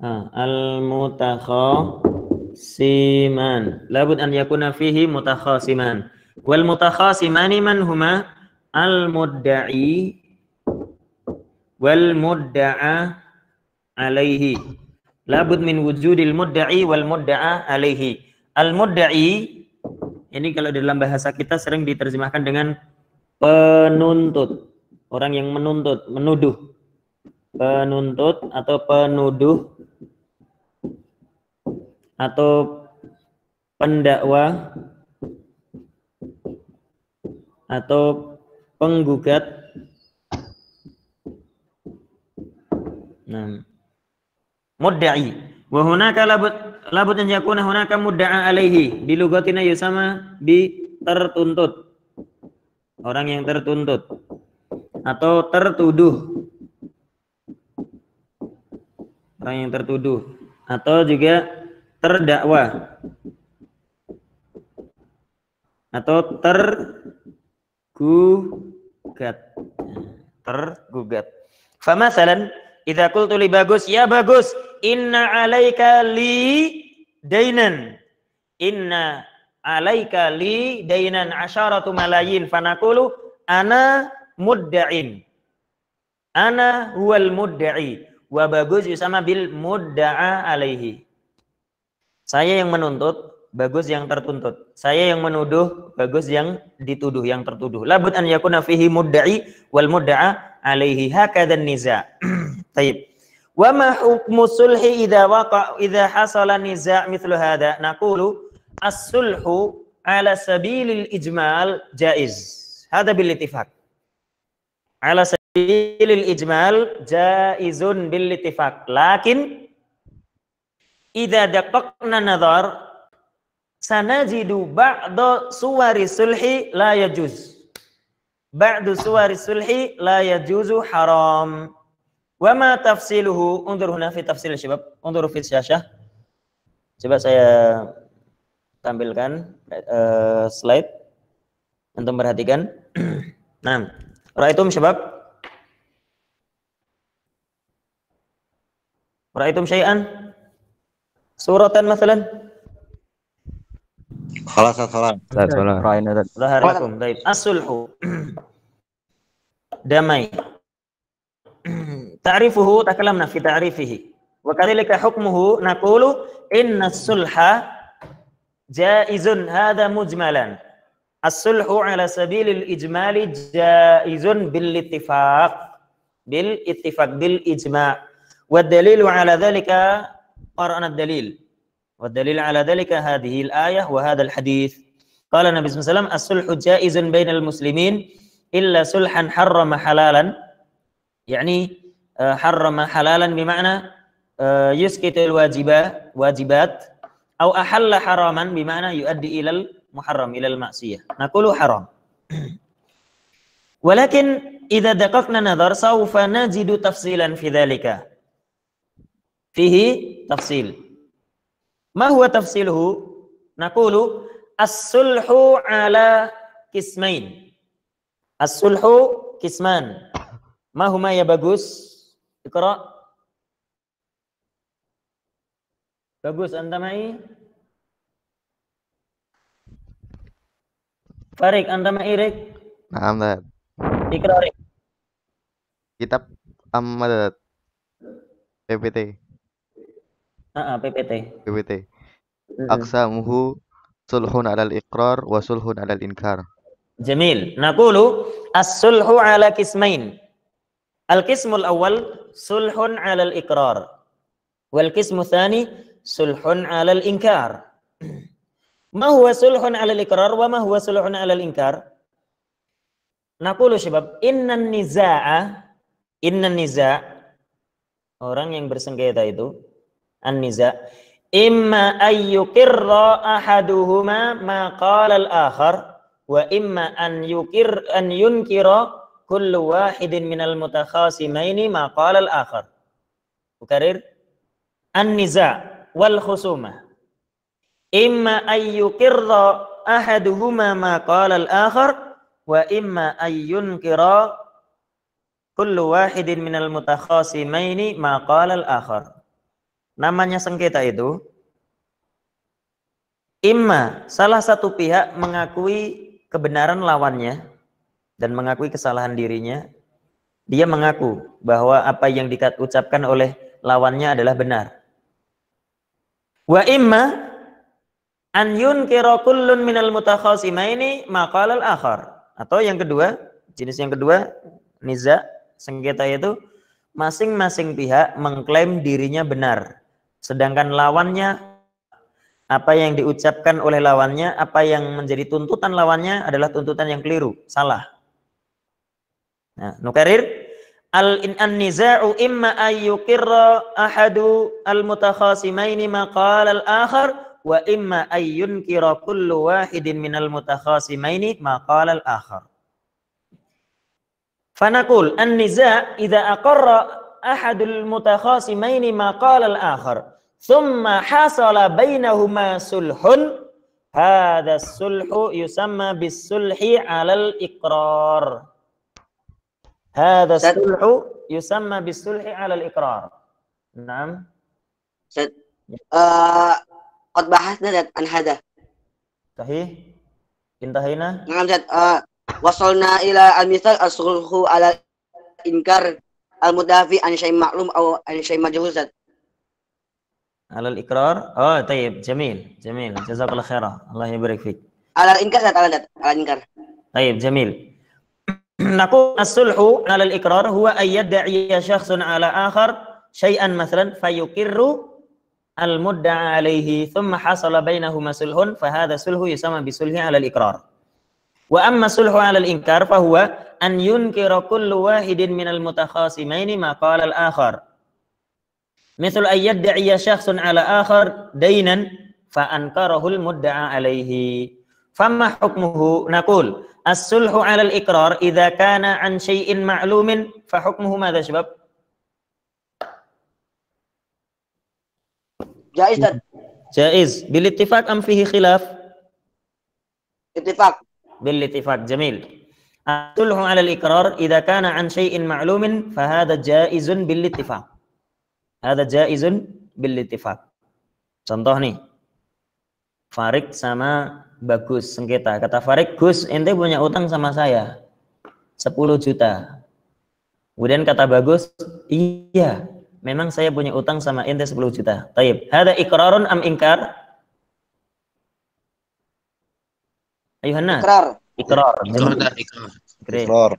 al-mutakhasiman. Labud an yakuna fihi mutakhasiman. Wal mutakhasimani man huma al-mudda'i wal mudda'a alaihi. Labud min wujudil mudda'i wal mudda'a alaihi. Al-mudda'i ini kalau dalam bahasa kita sering diterjemahkan dengan penuntut. Orang yang menuntut, menuduh. Penuntut atau penuduh atau pendakwa atau penggugat. Nah, mudda'i. Wa hunaka labud an yakuna hunaka mudda'a alaihi. Di lugatina yusama bi tertuntut. Orang yang tertuntut atau tertuduh. Orang yang tertuduh atau juga terdakwa atau tergugat. Famasalan idza qultu li Bagus, ya Bagus, inna 'alaika li dainan. Inna 'alaika li dainan 'asharatu malayin fanaqulu ana mudda'in. Ana huwal mudda'i wa Bagus yusama bil mudda'a alaihi. Saya yang menuntut, Bagus yang tertuntut. Saya yang menuduh, Bagus yang dituduh, yang tertuduh. Labud an yakuna fihi mudda'i wal mudda'a alaihi. Hakadha an-niza'. Taib. Wa ma hukmu sulhi idza hasala niza' mithlu hadha? Naqulu as-sulhu ala sabilil ijmal jaiz. Hadha bil ittifaq. Ala sabilil ijmal jaizun bil ittifaq. Lakin idza daqqaqna nadhar sanajidu ba'da suwari sulhi la yajuz. Ba'du suwari sulhi la yajuzu haram. Wa ma tafsiluhu? Undur huna fi tafsil syabab. Undur fi syashah. Coba saya tampilkan slide. Antum perhatikan. Nah, ra'aitum syabab? Ra'aitum syai'an? Suratan masalan? Khalas. Zahar lakum. Baik. As-sulhu. Damai. Ta'rifuhu takallamna fi ta'rifihi. Wa kadzalika hukmuhu naqulu inna as-sulha jaizun hadha mujmalan. As-sulhu ala sabilil ijmali jaizun bil ittifaq. Bil ijma'. Wa dalilu ala dhalika qara'na ad-dalil. Wa dalil ala dhalika hadhihi al-ayah wa hadha al-hadith. Qala Nabi sallallahu alaihi wasallam as-sulhu jaizun bainal muslimin illa sulhan harrama halalan. Yani harrama halalan bima'na yusqitul wajibat atau ahalla haraman bima'na yuaddi ilal muharram ilal ma'siyah. Naqulu haram. Walakin idza daqaqna nadhar sawfa najidu tafsilan fi dzalika. Fihi tafsil. Ma huwa tafsiluhu? Naqulu as-sulhu ala qismain. As-sulhu qisman. Ma huma ya Bagus? Iqra. Bagus, anta mai? Farik, anta mai Rik? Naam, Dad. Iqra Rik. Kitab Ahmad PPT. PPT. Aqsamuhu sulhun 'alal iqrar wa sulhun 'alal inkar. Jamil. Naqulu as-sulhu 'ala qismain. Al-qismul awal sulhun 'alal iqrar. Wal qismu tsani sulhun 'alal inkar. Ma huwa sulhun 'alal iqrar wa ma huwa sulhun 'alal inkar? Naqulu syabab innan niza'a orang yang bersengketa itu an-niza' imma ayyukirra ahaduhuma ma qala al-akhar wa imma an yunkira kullu wahidin minal mutakhasimaini ma qala al-akhar. Ukarir an-niza' wal khusumah imma ayyukirra ahaduhuma ma qala al-akhar wa imma ayyunkira kullu wahidin minal mutakhasimaini ma qala al-akhar. Namanya sengketa itu imma salah satu pihak mengakui kebenaran lawannya dan mengakui kesalahan dirinya. Dia mengaku bahwa apa yang diucapkan oleh lawannya adalah benar. Wa imma an yunkira kullun minal mutakhasimaini ma qala al-akhar. Atau yang kedua, jenis yang kedua, niza, sengketa itu masing-masing pihak mengklaim dirinya benar, sedangkan lawannya, apa yang diucapkan oleh lawannya, apa yang menjadi tuntutan lawannya adalah tuntutan yang keliru, salah. Nah, nukarir, an-niza'u imma ayyukirra ahadu al-mutakhasimaini ma qala al-akhar wa imma ayyunkira kullu wahidin minal mutakhasimaini ma qala al-akhar. Fanaqul an-niza' idza aqarra ahadul mutakhasimaini ma qala al-akhar thumma hasala bainahuma sulhun hadha as-sulhu yusamma bis-sulhi 'alal iqrar. Hadha as-sulhu yusamma bis-sulhi 'alal iqrar. Naam. Qad bahasna an hada. Sahih. Intahina. Naam Ustaz. Wasalna ila al-misal as-sulhu ala inkar al-mudafi an syai' ma'lum aw an syai' majhul Ustaz. Ala al-iqrar. Oh, tayyib. Jamil. Jamil. Jazakallahu khairan. Allah yabarik fik. Ala inkar Ustaz, ala inkar. Tayyib, jamil. Naqul as-sulhu ala al-iqrar huwa ay yad'i syakhsun ala akhar syai'an mathalan fayuqirru al-mudda'a alayhi thumma hasala bainahuma sulhun fa hadha sulhu yusamma bisulhi 'ala al-iqrar. Wa amma sulhu 'ala al-inkar fa huwa an yunkira kullu wahidin minal mutakhasimaini ma qala al-akhar. Mithlu ay yad'i syakhsun 'ala akhar daynan fa ankarahu al-mudda'a alayhi. Famma hukmuhu? Naqul as-sulhu 'ala al-iqrar idza kana 'an syai'in ma'lumin fa hukmuhu madza syabab? Jaiz Ustaz. Jaiz. Bil ittifaq am fihi khilaf? Ittifaq. Bil ittifaq. Jamil. As-sulhu 'ala al-iqrar idza kana 'an syai'in ma'lumin fa hadha jaizun bil ittifaq. Hadha jaizun bil ittifaq. Contoh nih. Farid sama Bagus sengketa. Kata Farid, "Gus, ente punya utang sama saya 10 juta." Kemudian kata Bagus, "Iya, memang saya punya utang sama ente 10 juta. Taib. Hada iqrarun am ingkar? Ayuhanna. Ikrar. Ikrar. Ikrar.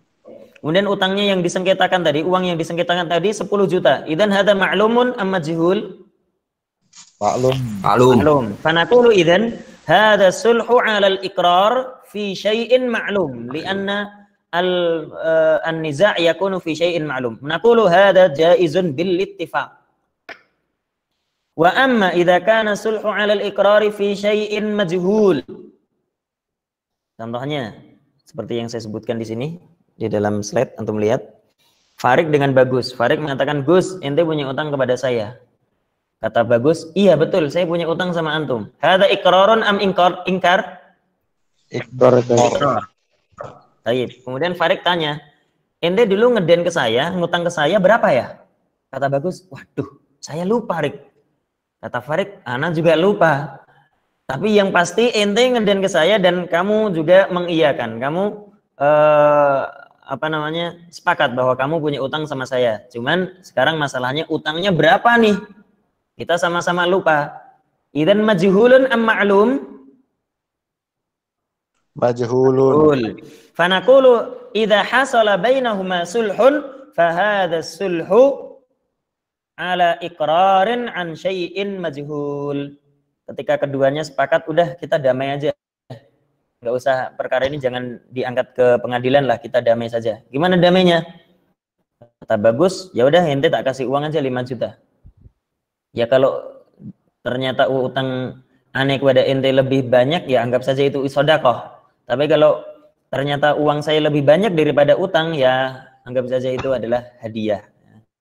Kemudian utangnya yang disengketakan tadi, uang yang disengketakan tadi 10 juta. Idzan hada ma'lumun am majhul? Ma'lum. Fanaqulu idzan hada sulhu 'ala al-iqrar fi syai'in ma'lum li'anna an-niza' yakunu fi syai'in ma'lum. Naqulu hadha jaizun bil ittifaq. Wa amma idza kana sulhu 'ala al-iqrar fi syai'in majhul. Contohnya seperti yang saya sebutkan di sini di dalam slide antum lihat. Farid dengan Bagus. Farid mengatakan, "Gus, ente punya utang kepada saya." Kata Bagus, "Iya betul, saya punya utang sama antum." Hadza iqrarun am ingkar? Iqrar. Baik. Kemudian Farid tanya, "Ente dulu ngeden ke saya, ngutang ke saya berapa ya?" Kata Bagus, "Waduh, saya lupa, Rik." Kata Farid, "Ana juga lupa. Tapi yang pasti ente ngeden ke saya dan kamu juga mengiyakan. Kamu sepakat bahwa kamu punya utang sama saya. Cuman sekarang masalahnya utangnya berapa nih? Kita sama-sama lupa. Idzan majhulun am ma'lum?" Majhulun. Fanaqulu idza hasala bainahuma sulhun fa hadha sulhu 'ala iqrarin an syai'in majhul. Ketika keduanya sepakat, udah kita damai aja. Enggak usah perkara ini jangan diangkat ke pengadilan lah, kita damai saja. Gimana damainya? Kata Bagus, "Ya udah ente tak kasih uang aja 5 juta." Ya kalau ternyata utang aneh kepada ente lebih banyak, ya anggap saja itu sedekah. Tapi kalau ternyata uang saya lebih banyak daripada utang, ya anggap saja itu adalah hadiah.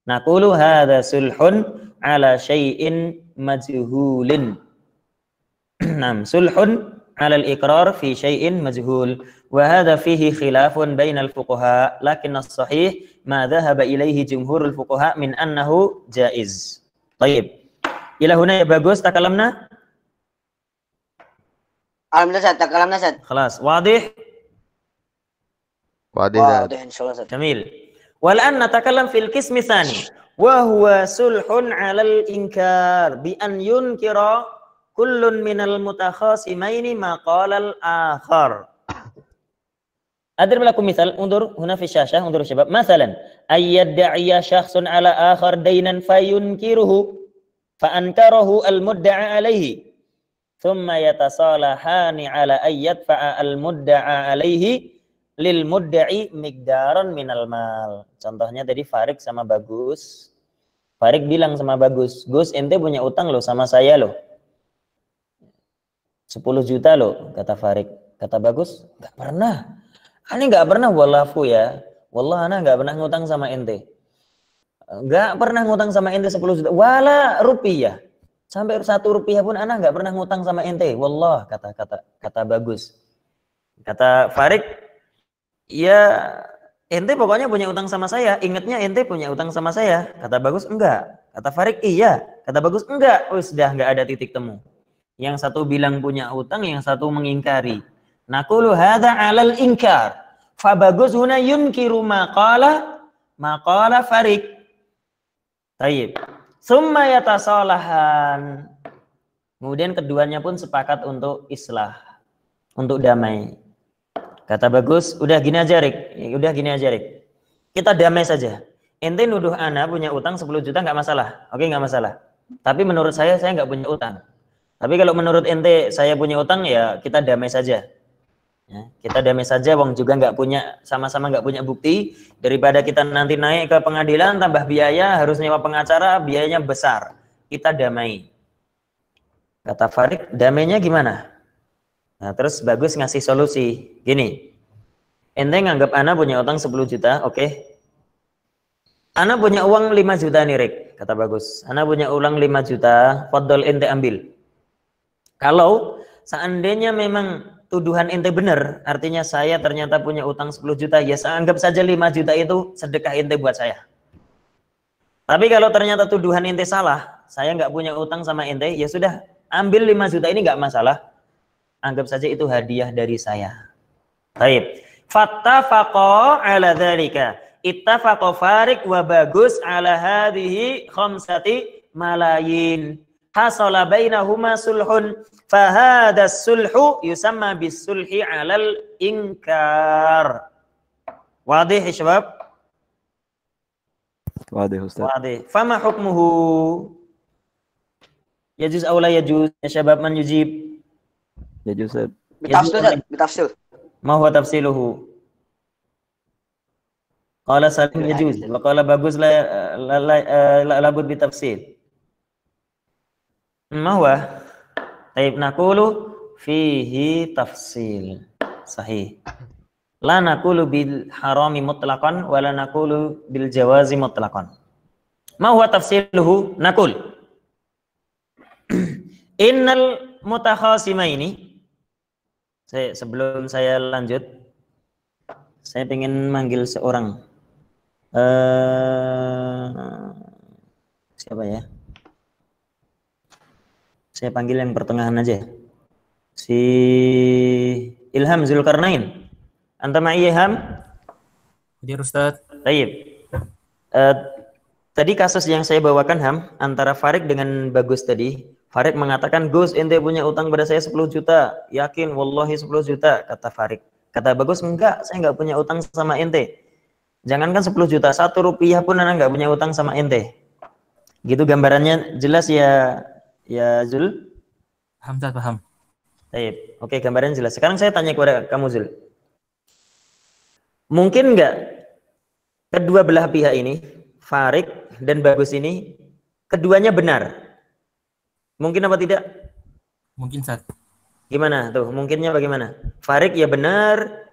Naqulu hadza sulhun 'ala syai'in majhulin. Nam sulhun 'ala al-iqrar fi syai'in majhul Wa hadha fihi khilafun bainal fuqaha, lakin as-sahih ma dhahaba ilaihi jumhurul fuqaha min annahu jaiz. Baik. Ila huna ya bagus takalamna? Alhamdulillah, takalamna Ustaz. Khalas, wadih? Wadih. Insyaallah Ustaz. Jamil. Wal an natakallam fil qismi tsani wa huwa sulhun 'alal inkar bi an yunkira kullun minal mutakhasimaini ma qala al-akhar. أضرب لكم مثال انظر هنا في الشاشة انظروا شباب مثلا أن يدعي شخص على آخر دينا فينكره فأنكره المدعى عليه ثم يتصالحان على أن يدفع المدعى عليه للمدعي مقدارا من المال. Contohnya tadi Farik sama Bagus. Farik bilang sama Bagus, Gus ente punya utang loh sama saya loh, 10 juta loh, kata Farik. Kata Bagus, nggak pernah. Ani nggak pernah wallafu ya. Wallah ana nggak pernah ngutang sama ente. Nggak pernah ngutang sama ente 10 juta. Wala rupiah. Sampai 1 rupiah pun ana nggak pernah ngutang sama ente. Wallah kata Bagus. Kata Farik, ya ente pokoknya punya utang sama saya. Ingatnya ente punya utang sama saya. Kata Bagus, enggak. Kata Farik, iya. Kata Bagus, enggak. Oh, sudah nggak ada titik temu. Yang satu bilang punya utang, yang satu mengingkari. Naqulu hadza 'alal inkar. Fa Bagus huna yunkiru maqala Farik. Baik. Summa yatasalahan. Kemudian keduanya pun sepakat untuk islah, untuk damai. Kata Bagus, udah gini aja Rik. Kita damai saja. Ente nuduh ana punya utang 10 juta nggak masalah. Oke, nggak masalah. Tapi menurut saya nggak punya utang. Tapi kalau menurut ente saya punya utang, ya kita damai saja. Ya, kita damai saja, wong juga nggak punya, sama-sama nggak punya bukti, daripada kita nanti naik ke pengadilan tambah biaya, harus nyewa pengacara, biayanya besar. Kita damai. Kata Farik, damainya gimana? Nah, terus Bagus ngasih solusi gini, ente nganggap ana punya utang 10 juta, oke? Ana punya uang 5 juta nih Rik, kata Bagus. Ana punya uang 5 juta, fadol ente ambil. Kalau seandainya memang tuduhan ente benar, artinya saya ternyata punya utang 10 juta, ya saya anggap saja 5 juta itu sedekah ente buat saya. Tapi kalau ternyata tuduhan ente salah, saya nggak punya utang sama ente, ya sudah, ambil 5 juta ini nggak masalah. Anggap saja itu hadiah dari saya. Baik. Fattafaqa ala dzalika. Ittafaqa Farik wa Bagus ala hadhihi khamsati malayin. Hasala bainahuma sulhun. Fahada sulhu yusamma bisulhi alal inkar. Wadih ya syabab? Wadih Ustaz. Wadih. Fama hukmuhu? Yajuz aw la yajuz ya syabab, man yujib? Yajuz Ustaz. Bitafsil. Ma huwa tafsiluhu? Qala Salim yajuz wa qala Bagus la bud bitafsil. Ma huwa? Taib naqulu fihi tafsil. Sahih. La naqulu bil harami mutlaqan wa la naqulu bil jawazi mutlaqan. Ma huwa tafsiluhu? Naqul innal mutakhasimaini. Sebelum saya lanjut, saya ingin manggil seorang. Siapa ya? Saya panggil yang pertengahan aja. Si Ilham Zulkarnain. Anta ma'i Ilham? Hadir Ustaz. Baik. Tadi kasus yang saya bawakan Ham, antara Farik dengan Bagus tadi. Farik mengatakan, Gus, ente punya utang pada saya 10 juta. Yakin, wallahi 10 juta, kata Farik. Kata Bagus, enggak, saya enggak punya utang sama ente. Jangankan 10 juta, 1 rupiah pun anak enggak punya utang sama ente. Gitu gambarannya, jelas ya Zul? Paham, Ustaz, paham. Baik, oke, gambarannya jelas. Sekarang saya tanya kepada kamu Zul. Mungkin enggak kedua belah pihak ini, Farik dan Bagus ini, keduanya benar? Mungkin apa tidak? Mungkin Ustaz. Gimana tuh? Mungkinnya bagaimana? Farik ya benar,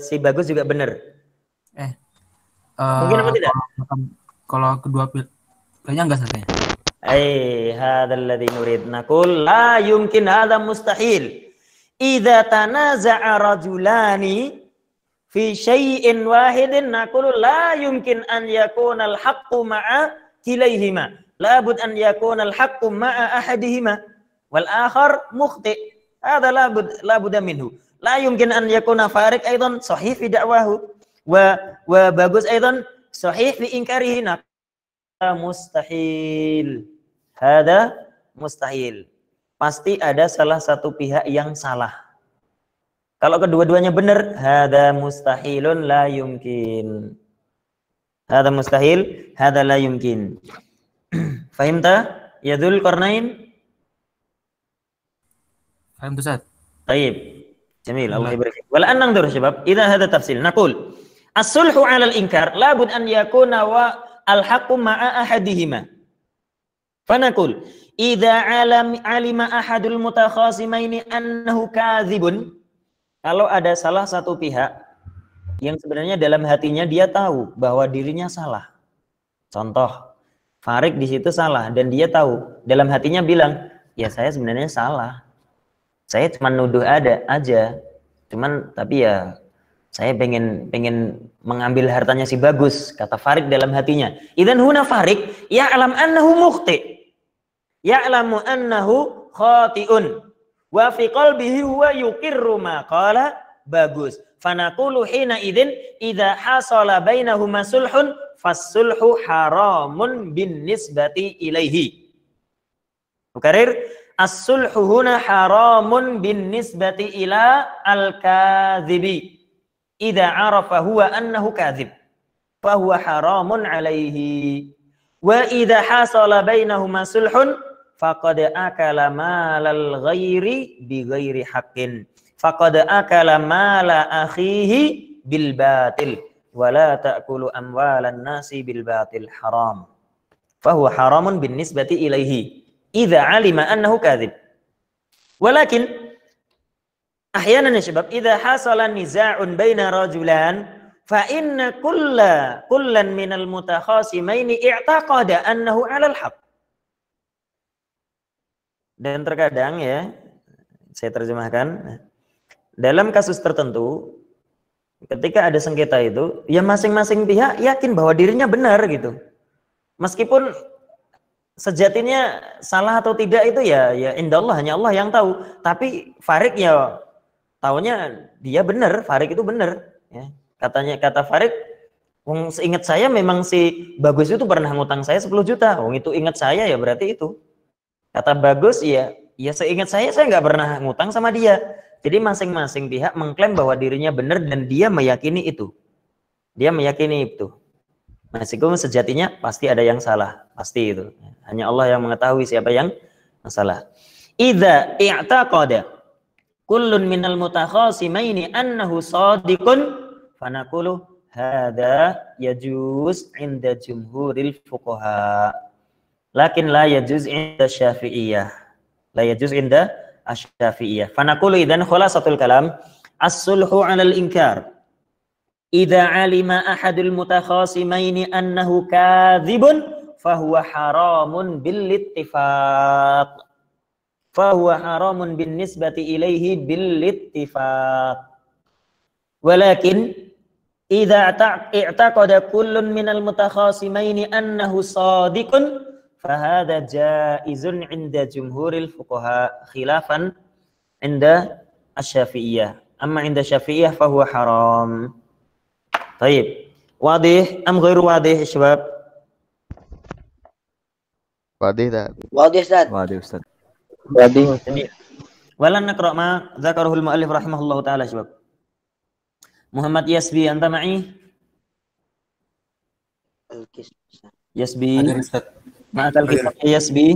si Bagus juga benar. Mungkin apa tidak? Kalau kedua kayaknya enggak Ustaz. Hadzal ladzi nurid naqul la yumkin hadza mustahil. idza tanaza'a rajulani fi syai'in wahidin naqulu la yumkin an yakuna al-haqqu ma'a kilayhima. La bud an yakuna al-haqqu ma'a ahadihima wal akhar mukhti. Hadha la budda minhu. La yumkin an yakuna Farik aidan sahih fi da'wahu wa Bagus aidan sahih fi inkarihi. Mustahil. Hada mustahil. Pasti ada salah satu pihak yang salah. Kalau kedua-duanya benar, hada mustahilun la yumkin. Hada mustahil, hada la yumkin. Fahimta? Ya Dzul Qarnain? Faham tuh, Ustaz? Baik. Jamil, Allah ibarik. Wala an nangdur syabab, idza hada tafsil. Naqul as-sulhu 'ala al-inkar la bud an yakuna wa al-haqqu ma'a ahadihima. Fanaqul idza alima ahadul mutakhasimaini annahu kadzibun. Kalau ada salah satu pihak yang sebenarnya dalam hatinya dia tahu bahwa dirinya salah. Contoh, Farik di situ salah dan dia tahu, dalam hatinya bilang, ya saya sebenarnya salah. Saya cuma nuduh aja. Cuman tapi ya saya pengen mengambil hartanya si Bagus, kata Farik dalam hatinya. Idzan huna Farik ya'lam annahu mukhti. Ya'lamu annahu khati'un wa fi qalbihi huwa yuqirru ma qala Bagus. Fanaqulu hina idzin idza hasala bainahuma sulhun fas-sulhu haramun bin nisbati ilaihi. Ukarir, as-sulhu huna haramun bin nisbati ila al-kadzibi. Idza arafa huwa annahu kadzib fa huwa haramun alaihi. Wa idza hasala bainahuma sulhun faqad akala malal ghairi bi ghairi haqqin. Faqad akala mala akhihi bil batil wa la ta'kulu amwalan nasi bil batil haram. Fa huwa haramun bin nisbati ilaihi idza alima annahu kadzib. Walakin ahyanan ya syabab idza hasala niza'un baina rajulan fa inna kullan minal mutakhasimaini i'taqada annahu 'alal haqq. Dan terkadang ya, saya terjemahkan, dalam kasus tertentu ketika ada sengketa itu, ya masing-masing pihak yakin bahwa dirinya benar gitu. Meskipun sejatinya salah atau tidak itu ya indallah, hanya Allah yang tahu. Tapi Farik ya taunya dia benar, Farik itu benar ya. Kata Farik, wong seingat saya memang si Bagus itu pernah ngutang saya 10 juta. Wong itu ingat saya ya berarti itu. Kata Bagus, ya seingat saya nggak pernah ngutang sama dia. Jadi masing-masing pihak mengklaim bahwa dirinya benar dan dia meyakini itu. Dia meyakini itu. Meskipun sejatinya pasti ada yang salah, pasti itu. Hanya Allah yang mengetahui siapa yang salah. Idza i'taqada kullun minal mutakhasimaini annahu shadiqun fanaqulu hadza yajuz 'inda jumhuril fuqaha. Lakin la yajuz inda Syafi'iyah. La yajuz inda Asy-Syafi'iyah. Fanaqulu idzan khulasatul kalam as-sulhu 'alal inkar. Idza 'alima ahadul mutakhasimaini annahu kadzibun fahuwa haramun bil ittifaq. Fahuwa haramun bin nisbati ilaihi bil ittifaq. Walakin idza i'taqada kullun minal mutakhasimaini annahu shadiqun fahada jaizun 'inda jumhuril fuqaha khilafan 'inda asy-Syafi'iyah. Amma 'inda Syafi'iyah fahuwa haram. Baik. Wadih am ghairu wadih syabab? Wadih tak? Wadih Ustaz. Wadih Ustaz. Wadih. Walan naqra ma dzakarahu al-mu'allif rahimahullahu taala syabab. Muhammad Yasbi anta ma'i? Yasbi. Ada Ustaz. Ma'akal kitab Yasbi.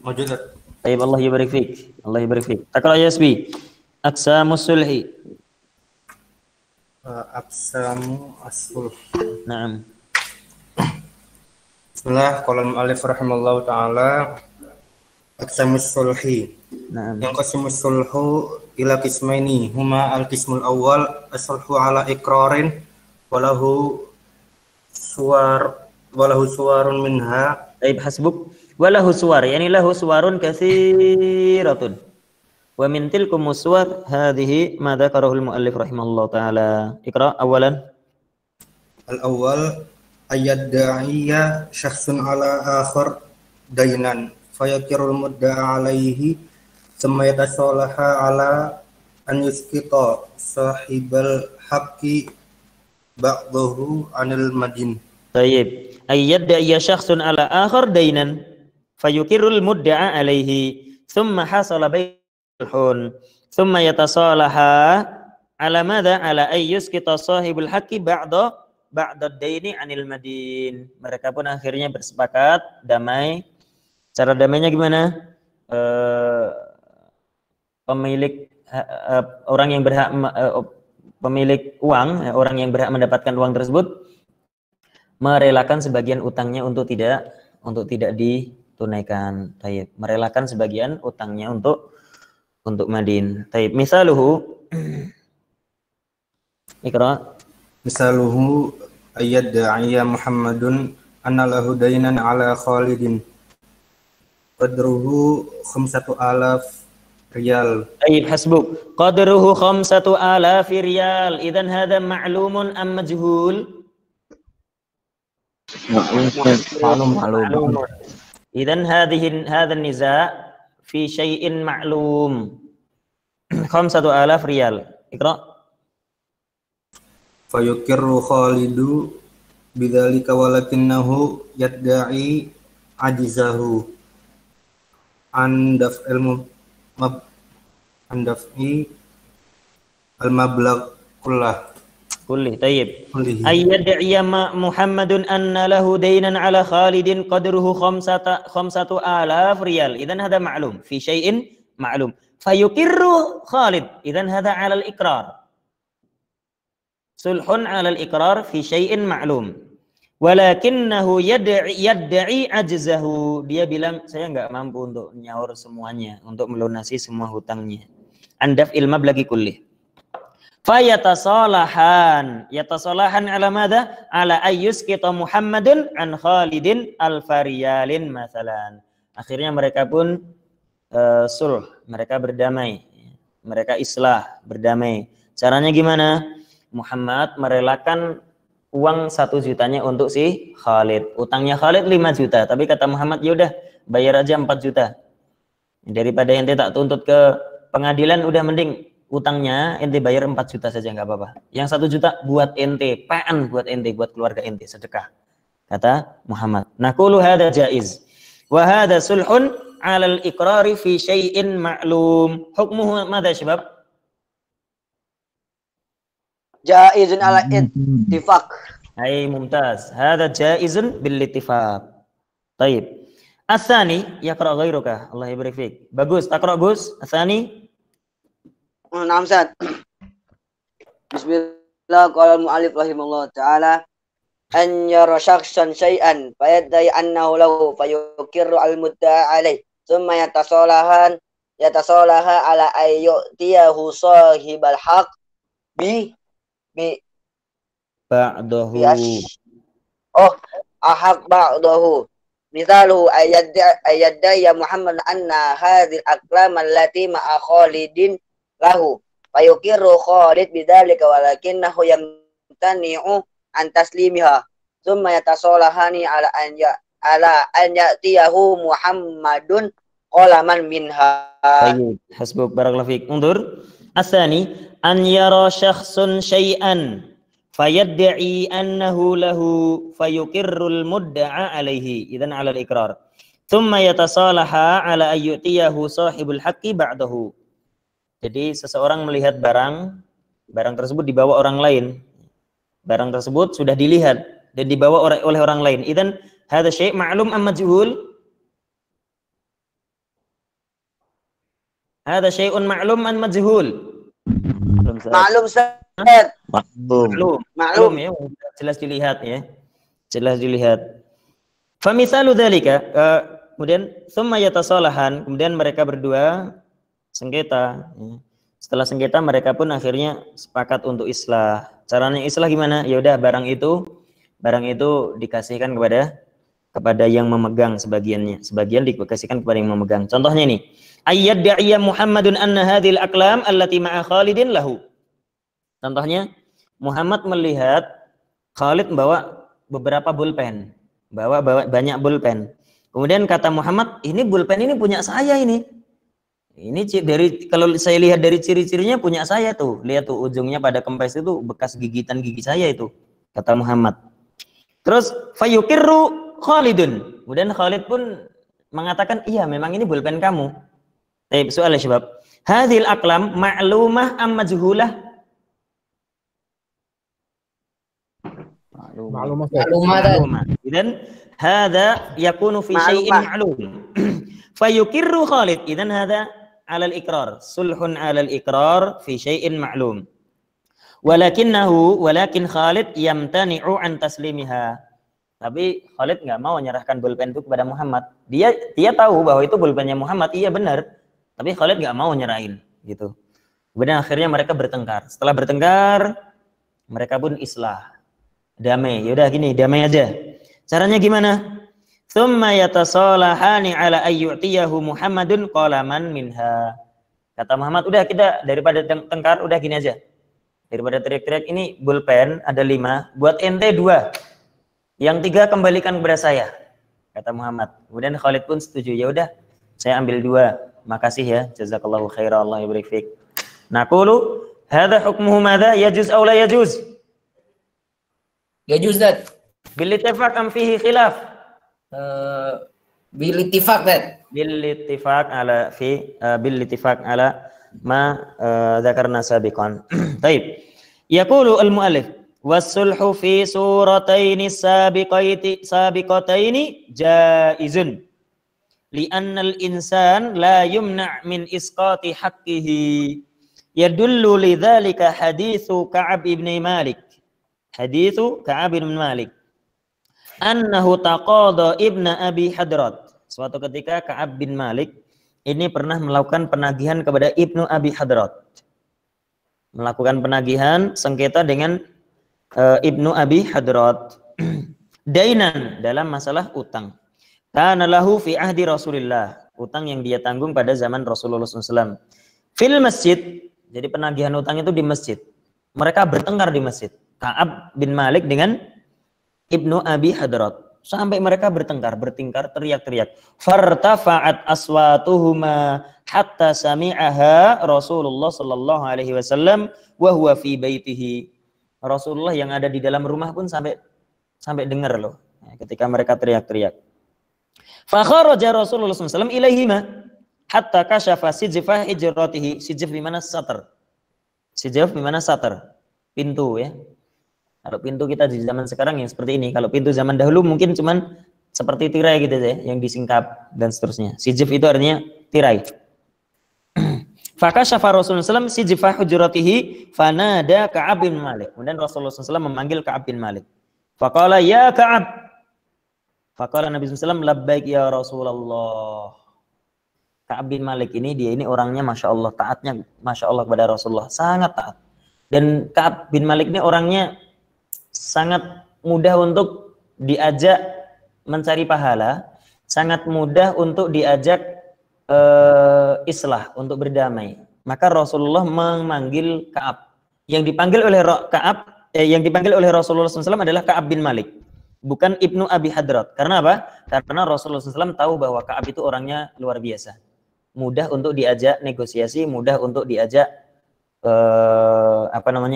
Mawjud, Ustaz. Baik, Allah yabarik fik. Allah yabarik fik. Taqra Yasbi. Aqsamus sulhi. Aqsamu as-sulh. Naam. Bismillah, qala al-mu'allif rahimallahu taala aqsamus sulhi. Naam. Yang qasmus sulhu ila qismaini huma al-qismul awwal as-sulhu ala iqrarin walahu suwarun minha. Baik, hasbuk. Walahu suwar, yani lahu suwarun katsiratun. Wa min tilkum suwar hadhihi ma dzakarahu al-muallif rahimallahu taala. Iqra awalan. Al-awwal ayyadda'iya syakhsun ala akhar dainan fayakirul mudda'a alaihi thumma yatasalaha ala an yusqita sahibal haqqi ba'dahu anil madin. Tayyib. Ayyadda'iya syakhsun ala akhar dainan fayukirul mudda'a alaihi thumma hasala bainahum thumma yatasalaha ala madza ala ayyusqita sahibul haqqi ba'da daini anil madin. Mereka pun akhirnya bersepakat damai. Cara damainya gimana? Pemilik orang yang berhak pemilik uang, orang yang berhak mendapatkan uang tersebut merelakan sebagian utangnya untuk tidak ditunaikan. Taib. Merelakan sebagian utangnya untuk madin. Taib. Misaluhu Iqra. Misaluhu ayyadda'iya Muhammadun anna lahu dainan ala Khalidin qadruhu 5,000 riyal. Baik, hasbuk. Qadruhu 5,000 riyal. Idzan hadha ma'lumun am majhul? Ma'lum. Idzan hadha an-niza' fi syai'in ma'lum. 5,000 riyal. Iqra. Fayukirru Khalidu bidzalika walakinnahu yadda'i ajizahu an daf'i al-mablagh kulli. Tayyib. Ayyad'iya Muhammadun anna lahu dainan ala Khalidin qadruhu 5,000 riyal. Idzan hadha ma'lum fi syai'in ma'lum. Fayukirru Khalid. Idzan hadha 'ala al-iqrar. Sulhun 'ala al-iqrar fi syai'in ma'lum. Walakinnahu yadda'i ajzahu. Dia bilang saya enggak mampu untuk nyaur semuanya, untuk melunasi semua hutangnya. Andaf ilma blagi kulli. Fayatasalahan. Yatasalahan 'ala madza? 'Ala ayyusqita Muhammadun an Khalidin al-fariyalin mathalan. Akhirnya mereka pun sulh, mereka berdamai. Mereka islah, berdamai. Caranya gimana? Muhammad merelakan uang 1 jutanya untuk si Khalid. Utangnya Khalid 5 juta. Tapi kata Muhammad, yaudah bayar aja 4 juta. Daripada ente tak tuntut ke pengadilan, udah mending utangnya ente bayar 4 juta saja, nggak apa-apa. Yang 1 juta buat ente, paan buat ente, buat keluarga ente, sedekah. Kata Muhammad. Naqulu hadza jaiz. Wa hadza sulhun 'alal iqrari fi syai'in ma'lum. Hukmuhu madza syabab? Jaizun ala ittifaq. Hai, mumtaz. Hadza jaizun bil ittifaq. Baik. Asani yaqra ghairuka. Allah ybarik fik. Bagus, taqra Gus. Asani. Naam Ustaz. Bismillah qala al-mu'allif rahimallahu taala an yara syakhsan syai'an fayaddai annahu lahu fayukirru al-mudda'a alaih thumma yatasalaha ala ayyutiyahu sahibal haqq bi ba'dahu. Ahaq ba'dahu. Misaluhu ayyadda ya Muhammad anna hadhil aqlam allati ma'a Khalidin lahu fayukirru Khalid bidzalika walakinnahu yamtani'u an taslimiha thumma yatasalahani ala an ya'tiyahu Muhammadun qalaman minha. Baik, hasbuk barakallahu fik. Undur. Asani an yara syakhsun syai'an fayadda'i annahu lahu fayukirrul mudda'a alaihi idzan 'ala al-iqrar thumma yatasalaha 'ala ayyutiyahu sahibul haqqi ba'dahu. Jadi seseorang melihat barang tersebut dibawa orang lain. Barang tersebut sudah dilihat dan dibawa oleh orang lain. Idzan hadza syai' ma'lum am majhul? Hadza syai'un ma'lum am majhul? Ma'lum Ustaz. Maklum ya, jelas dilihat ya. Jelas dilihat. Famisalu dzalika, kemudian summa yatasalahan, kemudian mereka berdua sengketa. Setelah sengketa mereka pun akhirnya sepakat untuk islah. Caranya islah gimana? Ya udah barang itu dikasihkan kepada kepada yang memegang sebagiannya. Sebagian dikasihkan kepada yang memegang. Contohnya ini, ayyad da'iya Muhammadun anna hadhil aqlam allati ma'a Khalidin lahu. Contohnya, Muhammad melihat Khalid membawa beberapa pulpen, bawa banyak pulpen. Kemudian kata Muhammad, ini pulpen ini punya saya ini. Ini dari, kalau saya lihat dari ciri-cirinya punya saya tuh. Lihat tuh ujungnya pada kempes itu bekas gigitan gigi saya itu, kata Muhammad. Terus fayukirru Khalidun. Kemudian Khalid pun mengatakan, iya memang ini pulpen kamu. Baik, soal syabab. Hadhil aqlam ma'lumah am majhulah? Ma'lumah. Idzan hadha yakunu fi syai'in ma'lum. Fayukirru Khalid. Idzan hadha 'ala al-iqrar. Sulhun 'ala al-iqrar fi syai'in ma'lum. Walakin Khalid yamtani'u an taslimiha. Tapi Khalid nggak mau menyerahkan pulpen itu kepada Muhammad. Dia tahu bahwa itu pulpennya Muhammad, iya benar. Tapi Khalid nggak mau nyerahin, gitu. Kemudian akhirnya mereka bertengkar. Setelah bertengkar, mereka pun islah, damai. Yaudah gini, damai aja. Caranya gimana? Tsumma yatasalahani ala ayyutiyahu Muhammadun qalaman minha. Kata Muhammad, udah kita daripada tengkar, udah gini aja. Daripada teriak-teriak, ini pulpen ada 5, buat ente 2. Yang 3 kembalikan kepada saya, kata Muhammad. Kemudian Khalid pun setuju. Ya udah, saya ambil 2. Makasih ya, jazakallahu khairan, Allah yubarik fik. Naqulu hadza hukmuhu madza yajuz aw la yajuz? Yajuz dat. Bil ittifaq am fihi khilaf? Bil ittifaq dat. Bil ittifaq ala ma dzakarna sabiqan. Baik. Yaqulu al-muallif was-sulhu fi surataini sabiqataini jaizun li'anna al-insan la yumna' min isqati haqqihi yadullu lidzalika haditsu Ka'ab bin Malik annahu taqada ibnu Abi Hadrat. Suatu ketika Ka'ab bin Malik ini pernah melakukan penagihan kepada Ibnu Abi Hadrat, melakukan penagihan sengketa dengan Ibnu Abi Hadrat dainan, dalam masalah utang. Kana lahu fi ahdi Rasulillah, utang yang dia tanggung pada zaman Rasulullah SAW. Fil masjid, jadi penagihan utang itu di masjid. Mereka bertengkar di masjid, Ka'ab bin Malik dengan Ibnu Abi Hadrat, sampai mereka bertengkar, teriak-teriak. Fartafa'at aswatuhuma hatta sami'aha Rasulullah sallallahu alaihi wasallam wa huwa fi baitihi. Rasulullah yang ada di dalam rumah pun sampai dengar loh ketika mereka teriak-teriak. Fa kharaja Rasulullah sallallahu alaihi wasallam ilaihima hatta kashafa sijfa hijratihi. Sijf di mana satar. Sijf di mana satar? Pintu ya. Kalau pintu kita di zaman sekarang yang seperti ini, kalau pintu zaman dahulu mungkin cuman seperti tirai gitu ya, yang disingkap dan seterusnya. Sijf itu artinya tirai. Fakashafa Rasulullah SAW sijfa hujratihi fanada Ka'ab bin Malik. Kemudian Rasulullah SAW memanggil Ka'ab bin Malik. Faqala ya Ka'ab. Faqala Nabi SAW labbaik ya Rasulullah. Ka'ab bin Malik ini, dia ini orangnya Masya Allah, taatnya Masya Allah kepada Rasulullah, sangat taat. Dan Ka'ab bin Malik ini orangnya sangat mudah untuk diajak mencari pahala, sangat mudah untuk diajak islah, untuk berdamai. Maka Rasulullah memanggil Ka'ab. Yang dipanggil oleh Rasulullah SAW adalah Ka'ab bin Malik, bukan Ibnu Abi Hadrat. Karena apa? Karena Rasulullah SAW tahu bahwa Ka'ab itu orangnya luar biasa, mudah untuk diajak negosiasi, mudah untuk diajak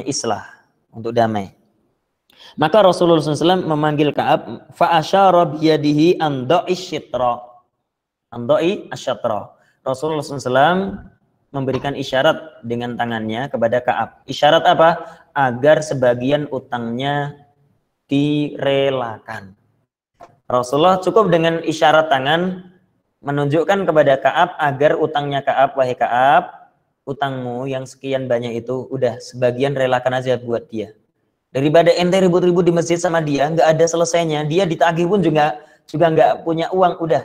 islah, untuk damai. Maka Rasulullah SAW memanggil Ka'ab, fa asyara biyadihi anda'i asyatra. Rasulullah SAW memberikan isyarat dengan tangannya kepada Ka'ab. Isyarat apa? Agar sebagian utangnya direlakan. Rasulullah cukup dengan isyarat tangan menunjukkan kepada Ka'ab agar utangnya Ka'ab, wahai Ka'ab, utangmu yang sekian banyak itu udah sebagian relakan aja buat dia. Daripada ente ribut-ribut di masjid sama dia, nggak ada selesainya, dia ditagih pun juga nggak punya uang, udah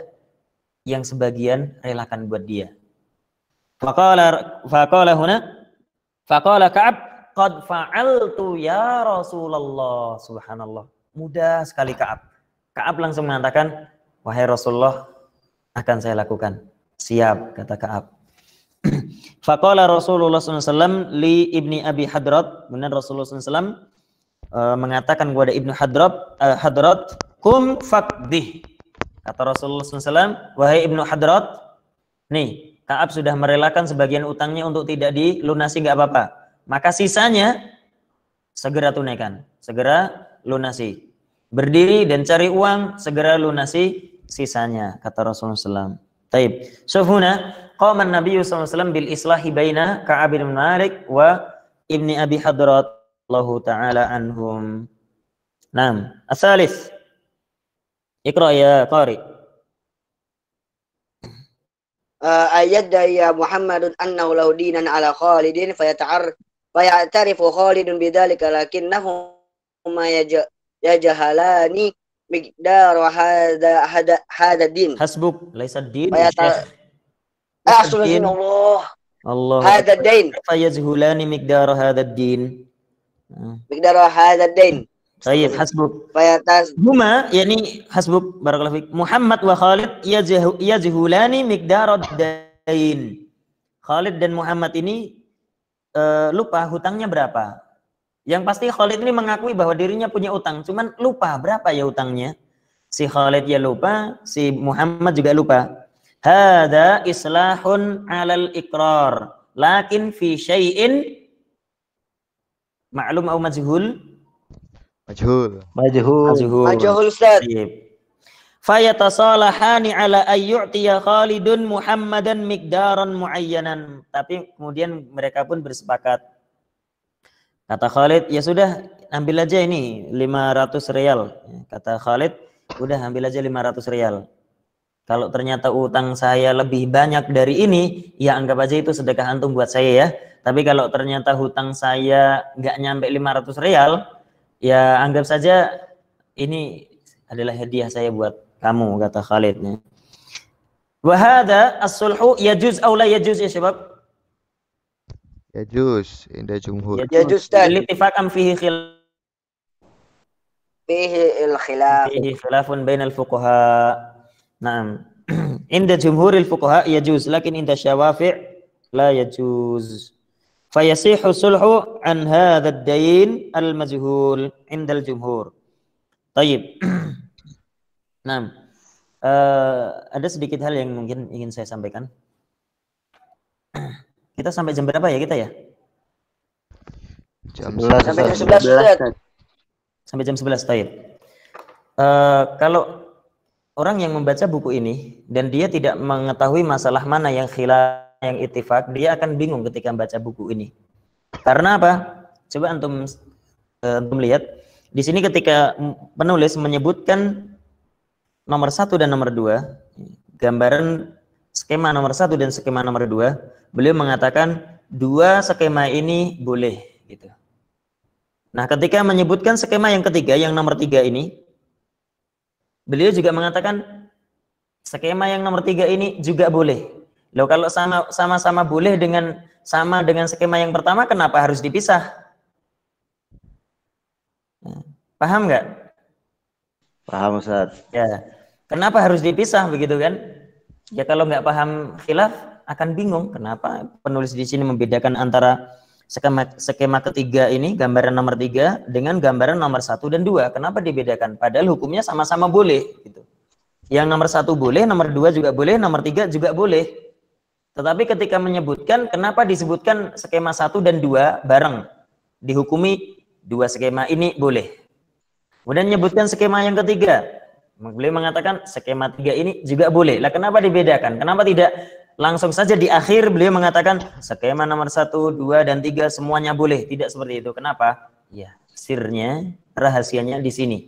yang sebagian relakan buat dia. Faqala Ka'ab qad fa'altu ya Rasulullah. Subhanallah, mudah sekali Ka'ab. Ka'ab langsung mengatakan, wahai Rasulullah, akan saya lakukan. Siap, kata Ka'ab. Faqala Rasulullah SAW li ibni Abi Hadrat. Kemudian Rasulullah SAW mengatakan kepada Ibnu Hadrat, kum faqdih. Kata Rasulullah SAW, wahai Ibnu Hadrat, nih, Ka'ab sudah merelakan sebagian utangnya untuk tidak dilunasi, nggak apa-apa. Maka sisanya segera tunaikan, segera lunasi. Berdiri dan cari uang, segera lunasi sisanya, kata Rasulullah SAW. Taib. Sufuna qama an-nabiy sallallahu alaihi wasallam bil islahi baina Ka'ab bin Malik wa ibni Abi Hadrat Allahu ta'ala anhum. Naam. As-salis. Iqra ya qari. Ayat ya Muhammadun annahu lahu dinan ala Khalidin fayatarifu Khalidun bidzalika lakinnahu ma yajahalani miqdar hada din. Hasbuk laisa din. Astagfirullah. Allah. Hada din. Fayazhulani miqdar hada din. Miqdar hada din. Baik, hasbuk. Fayatas. Huma yani hasbuk barakallahu fik. Muhammad wa Khalid yajhulani miqdar dain. Khalid dan Muhammad ini lupa hutangnya berapa. Yang pasti Khalid ini mengakui bahwa dirinya punya utang, cuman lupa berapa ya utangnya. Si Khalid ya lupa, si Muhammad juga lupa. Hada islahun 'alal iqrar, lakin fi syai'in ma'lum atau majhul? Majhul Ustaz. Fayatasalahani ala ayyu'tiya Khalidun Muhammadan miqdaran muayyanan. Tapi kemudian mereka pun bersepakat. Kata Khalid, ya sudah ambil aja ini 500 rial. Kata Khalid, udah ambil aja 500 rial. Kalau ternyata utang saya lebih banyak dari ini, ya anggap aja itu sedekah antum buat saya ya. Tapi kalau ternyata hutang saya nggak nyampe 500 rial, ya anggap saja ini adalah hadiah saya buat kamu, kata Khalid. Wa hadza as-sulhu yajuz aw la yajuz ya syabab? Yajuz inda jumhur. Yajuz dan ittifaqan fihi khilaf. Fihi khilafun bainal fuqaha. Naam. Inda jumhuril fuqaha yajuz, lakin inda Syafi'i la yajuz. Fayasihu sulhu an hadha ad-dain al-majhul inda al-jumhur. Tayyib. Naam. Ada sedikit hal yang mungkin ingin saya sampaikan. Kita sampai jam berapa ya kita ya? Jam sampai jam 11. Sampai jam 11, taib. Kalau orang yang membaca buku ini dan dia tidak mengetahui masalah mana yang khilaf, yang ittifaq, dia akan bingung ketika membaca buku ini. Karena apa? Coba antum lihat di sini ketika penulis menyebutkan nomor 1 dan nomor 2, gambaran skema nomor 1 dan skema nomor 2, beliau mengatakan dua skema ini boleh gitu. Nah, ketika menyebutkan skema yang ketiga, yang nomor 3 ini, beliau juga mengatakan skema yang nomor 3 ini juga boleh. Loh, kalau sama-sama boleh dengan skema yang pertama, kenapa harus dipisah? Paham nggak? Paham Ustaz. Ya, kenapa harus dipisah begitu kan? Ya kalau nggak paham khilaf akan bingung kenapa penulis di sini membedakan antara skema ketiga ini, gambaran nomor 3 dengan gambaran nomor 1 dan 2. Kenapa dibedakan? Padahal hukumnya sama-sama boleh gitu. Yang nomor 1 boleh, nomor 2 juga boleh, nomor 3 juga boleh. Tetapi ketika menyebutkan, kenapa disebutkan skema 1 dan 2 bareng? Dihukumi 2 skema ini boleh. Kemudian menyebutkan skema yang ketiga. Beliau mengatakan skema 3 ini juga boleh. Lah kenapa dibedakan? Kenapa tidak langsung saja di akhir beliau mengatakan skema nomor 1, 2, dan 3 semuanya boleh? Tidak seperti itu. Kenapa? Ya, sirnya, rahasianya di sini.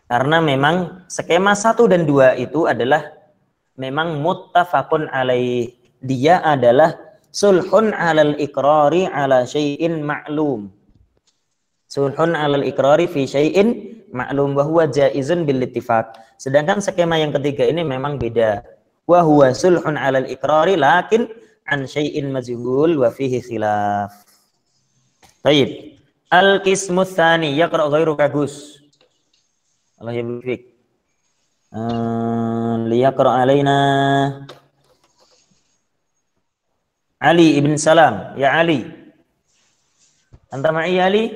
Karena memang skema 1 dan 2 itu adalah memang muttafaqun alaih. Dia adalah sulhun alal iqrari ala syai'in ma'lum. Sulhun alal iqrari fi syai'in ma'lum wa huwa jaizun bil ittifaq. Sedangkan skema yang ketiga ini memang beda. Wa huwa sulhun alal iqrari lakin an syai'in majhul wa fihi khilaf. Baik. Al-qismu tsani yaqra ghairu kagus. Allah yabrik. Liyaqra alaina Ali ibn Salam. Ya Ali. Anta ma'i Ali?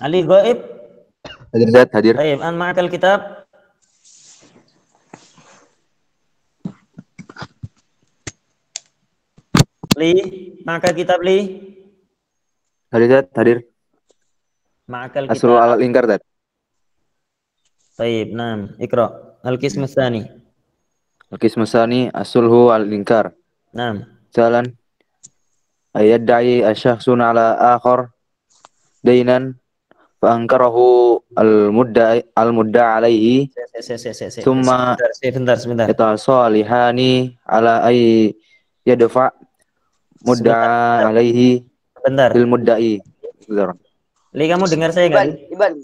Ali ghaib? Hadir Zat, hadir. Baik, an ma'akal kitab. Li, ma'akal kitab li. Hadir Zat, hadir. Ma'akal Asrul kitab. alal ingkar Zat. Baik, nah, ikra. Al-qismu tsani. Al-qismu tsani as-sulhu al-inkar. Nah. Jalan ayadda'i asyakhsun ala akhar dainan fa ankarahu al-mudda alaihi thumma Sebentar. yatasalihani ala ay yadfa mudda alaihi Bentar. lil mudda'i. Bentar. Li, kamu dengar saya enggak? Iban.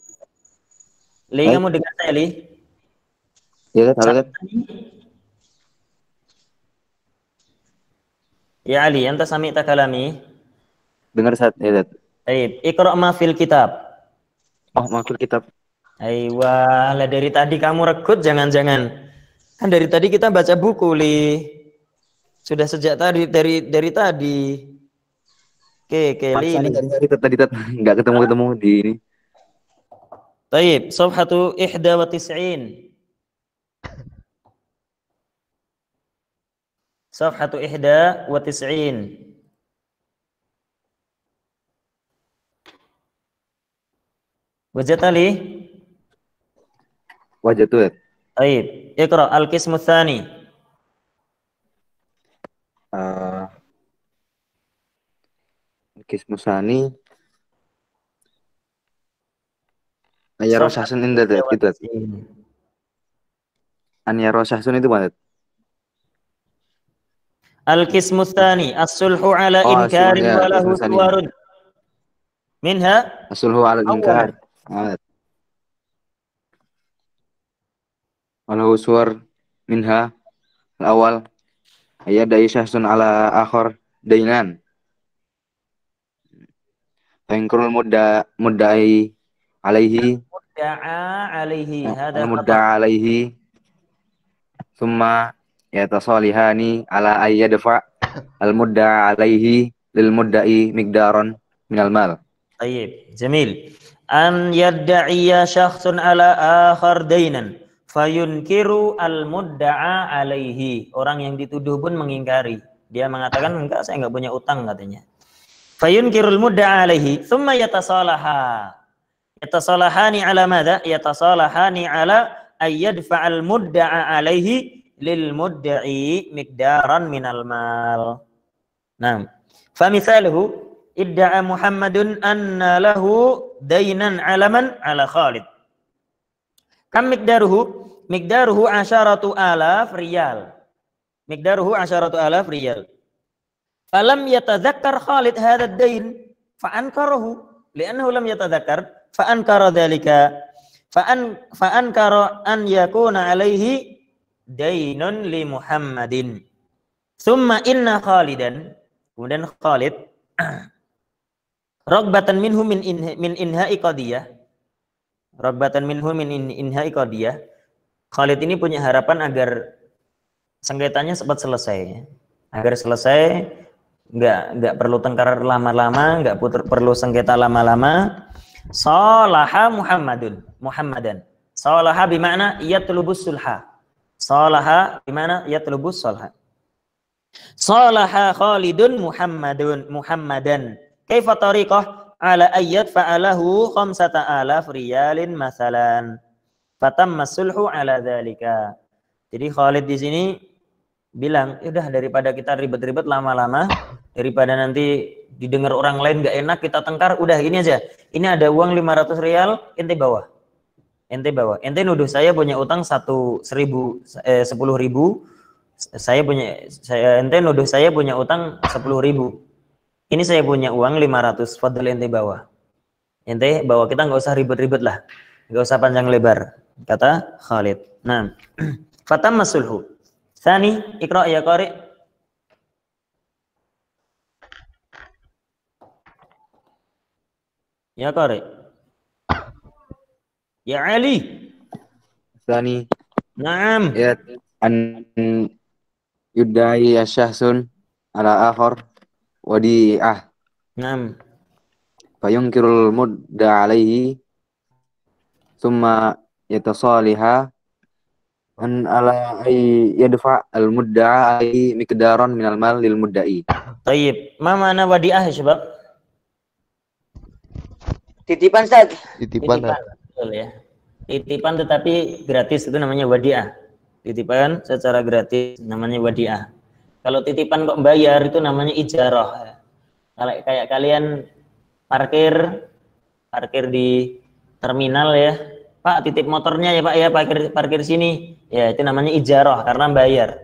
Li, kamu dengar saya, Li? Ya, Zat, halo Zat. Ya Ali, anta sami'ta kalami? Dengar Zat, ya Zat. Baik, ikra ma fil kitab. Oh, maksud kitab. Aiwa, lah dari tadi kamu regut jangan-jangan. Kan dari tadi kita baca buku, Li. Sudah sejak tadi dari tadi. Oke, Li. Tadi enggak ketemu di ini. Baik, safhatu 91. Safhatu 91. Wajata li? Wajatu Zat. Baik, ikra al-qismu tsani. Kismu sani Anya Rosasun indah Zat, gitu. Anya Rosasun itu mana? Al-qismu tsani as-sulhu ala inkarin wa lahu suwarun. Minha As-sulhu ala inkar. Walahu suwar minha al-awal ayadda'i syahsun ala akhar dainan fa'inkurul mudda'i alaihi al-mudda'a alaihi thumma yatasalihani ala ayyadfa al-mudda'a alaihi lil mudda'i miqdaran minal mal. Tayyib, jamil. An yadda'iya syakhsun ala akhar dainan fayunkiru al-mudda'a alaihi. Orang yang dituduh pun mengingkari. Dia mengatakan, enggak, saya enggak punya utang, katanya. Fayunkirul mudda'a alaihi thumma yatasalahani ala madha? Yatasalahani ala ayyadfa'al mudda'a alaihi lil mudda'i miqdaran minal mal. Nah, famisaluhu idda'a Muhammadun anna lahu dainan alaman ala Khalid. Kam miqdaruhu? Miqdaruhu 10,000 riyal. Miqdaruhu 10,000 riyal. Falam yatadzakkar Khalid hadha ad-dain fa ankarahu li'annahu lam yatadzakkar fa ankara dzalika fa ankara an yakuna alaihi dainun li Muhammadin. Thumma inna Khalidan, kemudian Khalid ragbatan minhu min inha'i qadiyah. Ragbatan minhu min inha'i qadiyah. Khalid ini punya harapan agar sengketanya cepat selesai. Agar selesai, enggak perlu tengkar lama-lama, enggak perlu sengketa lama-lama. Salaha Muhammadan. Salaha bima'na yatlubus sulha. Salaha bima'na yatlubus sulha. Salaha Khalidun Muhammadan. Kaifa tariqah ala ayyad fa'alahu 5,000 riyalin masalan. Fatamma sulhu ala dzalika. Jadi Khalid di sini bilang, udah daripada kita ribet-ribet lama-lama, daripada nanti didengar orang lain nggak enak, kita tengkar, udah ini aja. Ini ada uang 500 rial, ente bawa. Ente nuduh saya punya utang 10.000. Ente nuduh saya punya utang 10.000. Ini saya punya uang 500, fadl ente bawa. Ente bawa, kita nggak usah ribet-ribet lah. Nggak usah panjang lebar, kata Khalid. Nah, fatamma sulhu. Tsani, ikra ya qari. Ya qari. Ya Ali. Tsani. Naam. Ya an yudai syahsun ala akhar wadi'ah. Naam. Fayunkirul mudda alaihi thumma yatasaliha an ala ay yadfa al mudda alaihi miqdaran minal mal lil mudda'i. Tayyib. Ma mana wadi'ah ya, Syabab? Titipan, Ustaz. Titipan. Betul ya. Titipan tetapi gratis itu namanya wadi'ah. Titipan secara gratis namanya wadi'ah. Kalau titipan kok bayar itu namanya ijarah. Kalau kayak kalian parkir di terminal ya. Pak, titip motornya ya Pak ya, parkir sini. Ya, itu namanya ijarah karena bayar.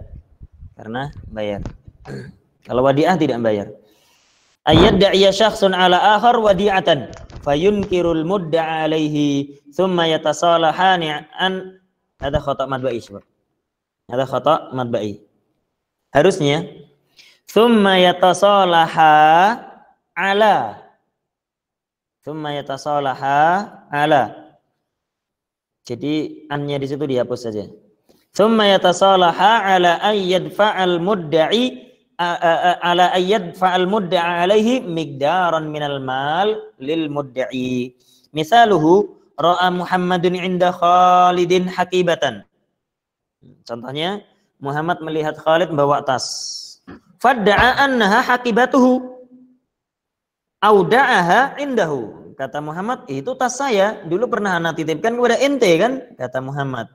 Kalau wadi'ah tidak bayar. Ayat da'iya syakhsun ala akhar wadi'atan fayunkirul mudda alaihi thumma yatasalahani an ada khata' madba'i sebab. Ada khata' madba'i. Harusnya thumma yatasalaha ala. Thumma yatasalaha ala. Jadi annya di situ dihapus saja. Thumma yatasalaha ala ayyad fa'al mudda'i ala ayyad fa'al mudda'a alaihi miqdaran minal mal lil mudda'i. Misaluhu ra'a Muhammadun inda Khalidin hakibatan. Contohnya Muhammad melihat Khalid bawa tas. Fadda'a annaha hakibatuhu. Auda'aha indahu. Kata Muhammad, itu tas saya. Dulu pernah anak titipkan kepada ente kan? Kata Muhammad.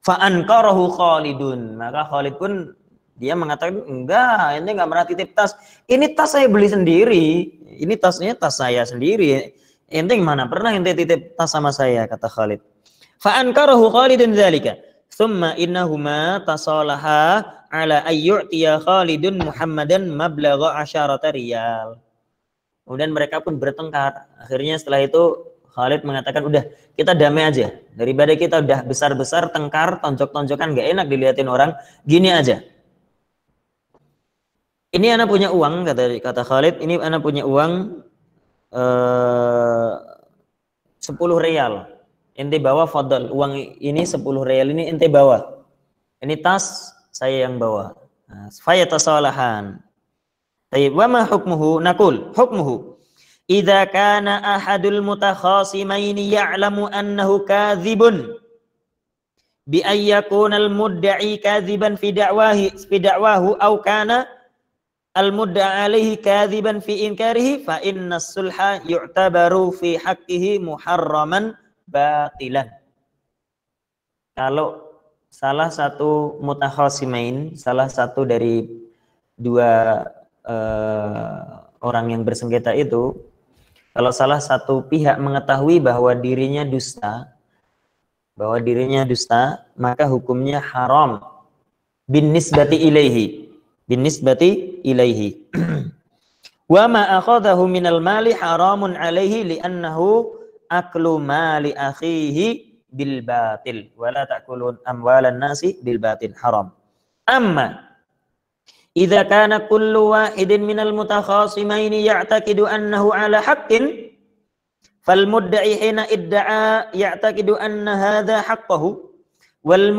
Fa'ankarahu Khalidun. Maka Khalid pun dia mengatakan, enggak, ente enggak pernah titip tas. Ini tas saya beli sendiri. Ini tasnya tas saya sendiri. Ente gimana? Pernah ente titip tas sama saya? Kata Khalid. Fa'ankarahu Khalidun dzalika. Thumma innahuma tasalaha ala ayyu'tiya Khalidun Muhammadan mablagha 10 riyal. Kemudian mereka pun bertengkar. Akhirnya setelah itu Khalid mengatakan, udah kita damai aja. Daripada kita udah besar-besar tengkar, tonjok-tonjokan, gak enak dilihatin orang. Gini aja. Ini anak punya uang, kata Khalid. Ini anak punya uang 10 rial. Ente bawa fadl. Uang ini 10 rial ini ente bawa. Ini tas saya yang bawa. Fayatasalahan. Tayyib, wa ma hukmuhu? Naqul hukmuhu idza kana ahadul mutakhasimaini ya'lamu annahu kadhibun bi ay yakuna al mudda'i kadhiban fi da'wahu aw kana al mudda'a alayhi kadhiban fi inkarihi fa inna as-sulha yu'tabaru fi haqqihi muharraman batilan. Kalau salah satu mutakhasimain, salah satu dari dua orang yang bersengketa itu, kalau salah satu pihak mengetahui bahwa dirinya dusta, maka hukumnya haram bin nisbati ilaihi. Wa ma akhadahu minal mali haramun alaihi li'annahu aklu mali akhihi bil batil wa la ta'kulun amwalan nasi bil batil haram. Amma idza kana kullu wahidin minal mutakhasimaini ya'taqidu annahu ala haqqin fal mudda'i hina idda'a ya'taqidu anna hadha haqqahu wal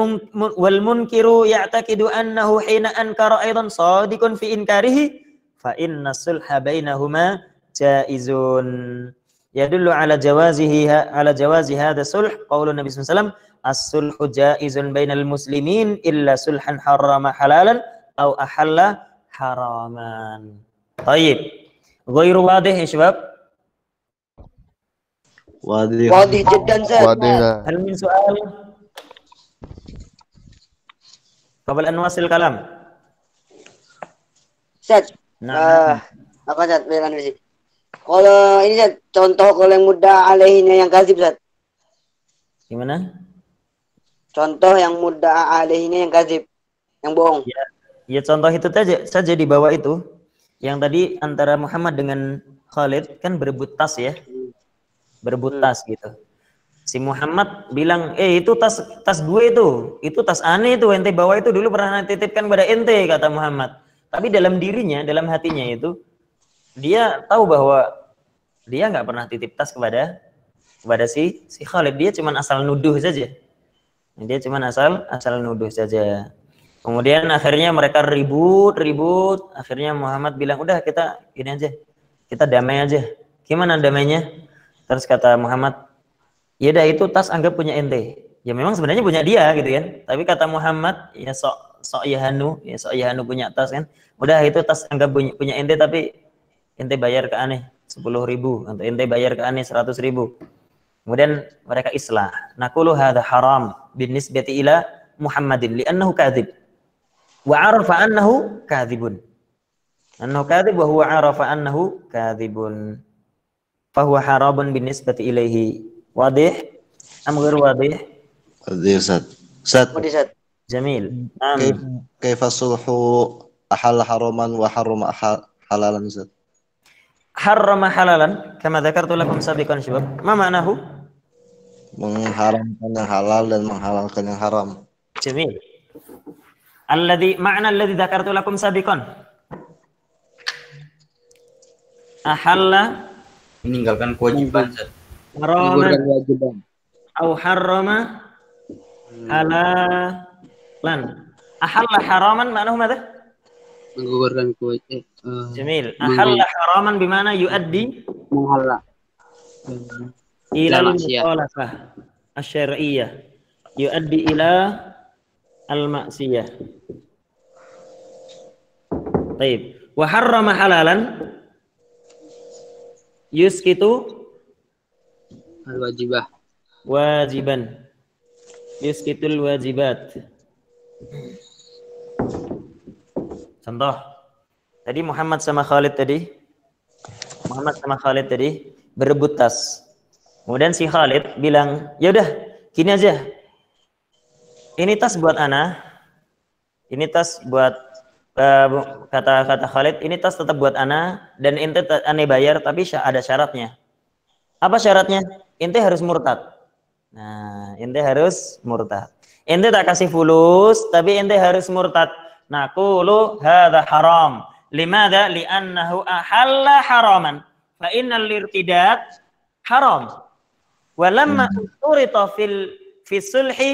munkiru ya'taqidu annahu hina ankara aidan sadiqun fi inkarihi fa inna sulha bainahuma jaizun. Yadullu ala jawazi hadha sulh qaulun Nabi sallallahu alaihi wasallam as-sulhu jaizun bainal muslimin illa sulhan harrama halalan atau ahalla haraman. Tayyib. Ghairu wadih ya syabab? Wadih jiddan, Ustaz. Hal min soal? Qabla an wasil kalam. Ustaz. Nah. Apa Ustaz? Kalau ini Ustaz, contoh kalau yang mudda alaihinya yang kadzib, Ustaz. Gimana? Contoh yang mudda alaihinya yang kadzib, yang bohong. Ya contoh itu saja di bawah itu. Yang tadi antara Muhammad dengan Khalid kan berebut tas ya. Berebut tas gitu. Si Muhammad bilang, itu tas gue itu tas aneh itu ente bawa itu dulu pernah titipkan pada ente, kata Muhammad. Tapi dalam dirinya, dalam hatinya itu dia tahu bahwa dia nggak pernah titip tas kepada si Khalid. Dia cuma asal nuduh saja. Dia cuma asal nuduh saja. Kemudian akhirnya mereka ribut. Akhirnya Muhammad bilang, udah kita gini aja, kita damai aja. Gimana damainya? Terus kata Muhammad, ya dah itu tas anggap punya ente. Ya memang sebenarnya punya dia gitu kan. Tapi kata Muhammad, ya sok Yahanu punya tas kan. Udah itu tas anggap punya ente, tapi ente bayar ke aneh 10.000 atau ente bayar ke aneh 100.000. Kemudian mereka islah. Naqulu hadza haram binisbati ila Muhammadin li'annahu kadzib. Wa 'arafa annahu kadzibun. Annahu kadzib wa huwa 'arafa annahu kadzibun. Fa huwa haramun binisbati ilaihi. Wadih? Am ghair wadih? Wadih Ustaz. Jamil. Kaifa sulhu ahalla haraman wa harrama halalan Ustaz? Harrama halalan kama dzakartu lakum sabiqan syabab. Ma ma'nahu? Mengharamkan yang halal dan menghalalkan yang haram. Jamil. Ma'na alladhi dzakartu lakum sabiqan. Ahalla Meninggalkan kewajiban. haraman au harrama halalan. Ahalla haraman ma'nahu madza? Menggugurkan kewajiban. Jamil. Ahalla haraman bimana yuaddi Menghalla. ila al-mukhalafah asy-syar'iyyah. Yuaddi ila al-ma'siyah. Baik. Wa harrama halalan yuskitu Al-wajibah. wajiban. Yuskitul wajibat. Contoh. Tadi Muhammad sama Khalid tadi berebut tas. Kemudian si Khalid bilang, "Ya udah, gini aja. Ini tas buat ana. Ini tas buat kata Khalid, ini tas tetap buat ana dan ente ane bayar tapi ada syaratnya." Apa syaratnya? Ente harus murtad. Nah, ente harus murtad. Ente tak kasih fulus tapi ente harus murtad. Naqulu hadza haram. Limadha? Li'annahu ahalla haraman. Fa innal irtidad haram. Wa lamma usturita fi sulhi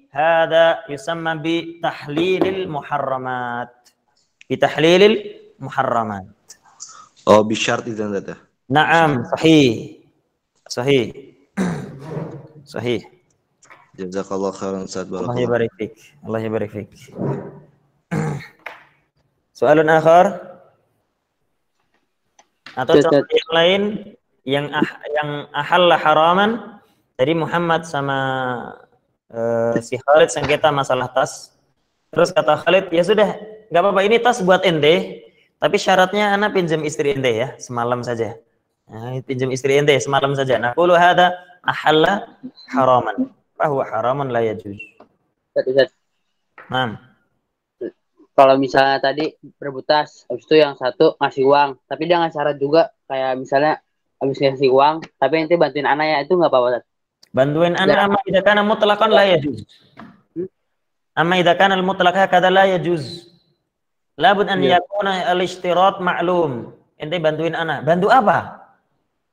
hadza yusamma bi tahlilil muharramat. Bi tahlilil muharramat. Oh, bisyart idzan zata. Naam, sahih. Jazakallah khairan Ustaz. Allah yabarik fik. Soalan akhar atau contoh yang lain yang ahalla haraman. Tadi Muhammad sama si Khalid sengketa masalah tas. Terus kata Khalid, ya sudah, nggak apa-apa, ini tas buat ente, tapi syaratnya anak pinjam istri ente ya, semalam saja. Nah, pinjam istri ente semalam saja. Naqulu hadza ahalla haraman. Fa huwa haraman la yajuz. Nah. Kalau misalnya tadi berebut tas, habis itu yang satu ngasih uang, tapi dia ngasih syarat juga, kayak misalnya habis ngasih uang, tapi nanti bantuin anak ya, itu nggak apa-apa. Bantuin anak amma idza kana mutlaqan la yajuz. Amma idza kana al-mutlaq hakadha la yajuz. Labud an yakuna al-ishtirat ma'lum. Ente bantuin anak. Bantu apa?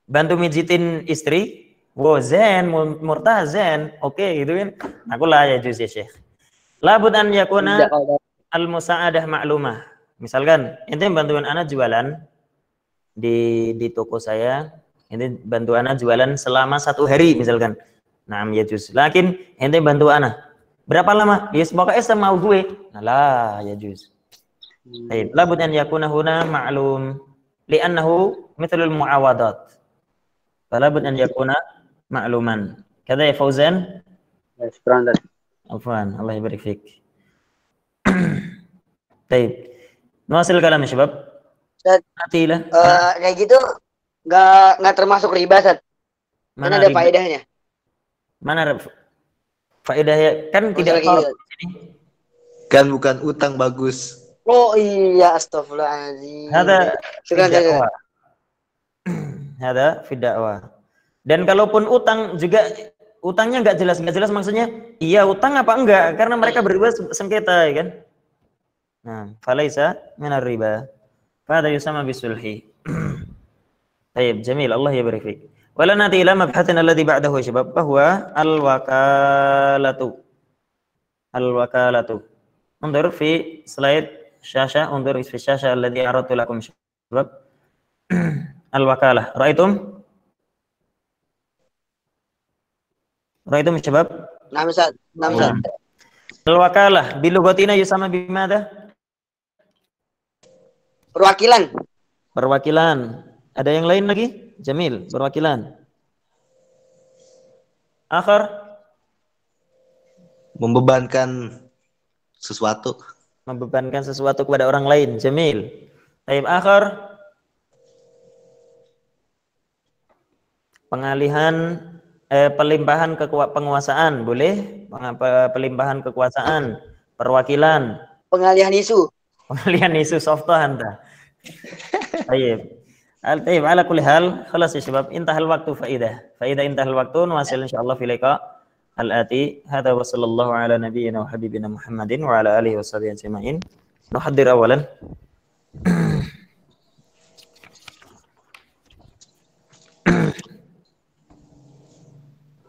Bantu mijitin istri? Wo zen, murtah zen. Oke, gitu kan. Aku la yajuz ya, Syekh. Labud an yakuna al-musa'adah ma'lumah. Misalkan, ente bantuin anak jualan di toko saya, ente bantu anak jualan selama 1 hari misalkan. Naam yajuz. Lakin ente bantu anak. Berapa lama? Ya pokoknya semau gue. Nah la yajuz. Baik, labud an yakuna huna ma'lum li'annahu mithlul mu'awadat. Falabud an yakuna ma'luman. Kada ya Fauzan? Ya, syukran. Afwan, Allah yabarik fik. Baik. Nuasil kalam ya syabab. Atilah. Kayak gitu nggak termasuk riba, Sat. Mana ada faedahnya? Mana faedahnya? Kan tidak tahu. Kan bukan utang bagus. Oh iya, astagfirullahaladzim. Hada fi dakwah. Dan kalaupun utang juga utangnya nggak jelas maksudnya iya utang apa enggak, karena mereka berdua sengketa ya kan. Nah, falaisa minar riba. Fahada yusama bisulhi. Baik, jamil, Allah yabarik fik. Wala nati ila mabhathin alladhi ba'dahu syabab bahwa al-wakalatu. Al-wakalatu. Undur fi slide syashah, undur fi syashah alladhi aradtu lakum syabab. Al-wakalah. Ra'aitum? Ra'aitum syabab? Naam Ustaz. Naam Ustaz. Al-wakalah bilugatina yusama bimada? Perwakilan. Perwakilan. Ada yang lain lagi? Jamil, perwakilan. Akhar? Membebankan sesuatu. Membebankan sesuatu kepada orang lain. Jamil. Taib akhar? Pengalihan, pelimpahan penguasaan. Boleh? Pelimpahan kekuasaan. Perwakilan. Pengalihan isu. Pengalihan isu software anda. Taib. طيب على كل حال خلاص يا شباب انتهى الوقت فإذا انتهى الوقت نواصل إن شاء الله في لقاء الآتي. هذا وصلى الله على نبينا وحبيبنا محمد وعلى آله وصحبه أجمعين. نحضر أولا